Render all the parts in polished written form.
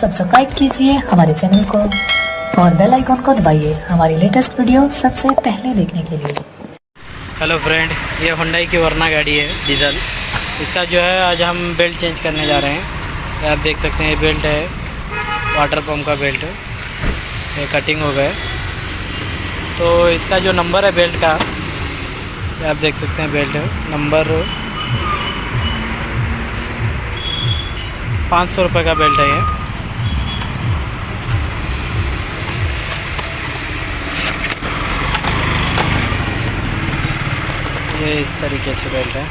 Subscribe कीजिए हमारे channel को और बेल आइकॉन को दबाइए हमारी लेटेस्ट वीडियो सबसे पहले देखने के लिए। हेलो फ्रेंड, ये हुंडई की वर्ना गाड़ी है डीजल। इसका जो है आज हम बेल्ट चेंज करने जा रहे हैं। ये आप देख सकते हैं, ये बेल्ट है वाटर पम्प का बेल्ट, ये कटिंग हो गए। तो इसका जो नंबर है बेल्ट का, ये आप देख सकते हैं, बेल्ट नंबर 500 रुपये का बेल्ट है ये इस तरीके से बेल्ट है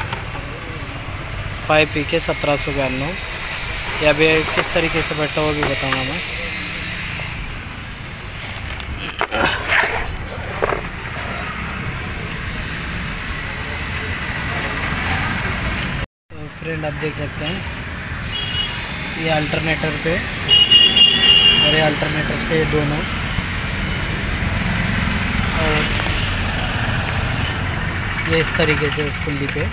5P के 1792। या अभी किस तरीके से बैठा वो भी बताऊँगा मैं। तो फ्रेंड आप देख सकते हैं, ये अल्टरनेटर पे और ये अल्टरनेटर से दोनों, और ये इस तरीके से उस पुल्ली पे,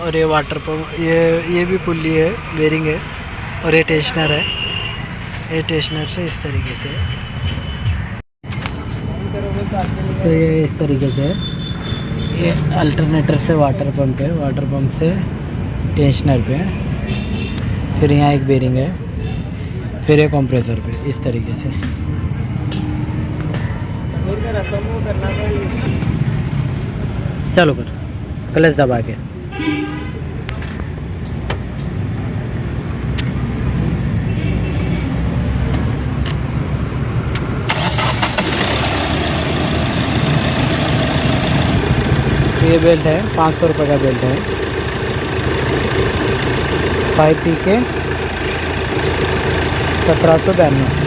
और ये वाटर पंप, ये भी पुल्ली है, बेरिंग है, और ये टेंशनर है। ये टेंशनर से इस तरीके से, तो ये इस तरीके से, ये अल्टरनेटर से वाटर पंप है, वाटर पंप से टेंशनर पे, फिर यहाँ एक बेरिंग है, फिर ये कंप्रेसर पे, इस तरीके से। चलो कर क्लच दबा के। ये बेल्ट है 500 रुपये का बेल्ट है, 5P के 1792।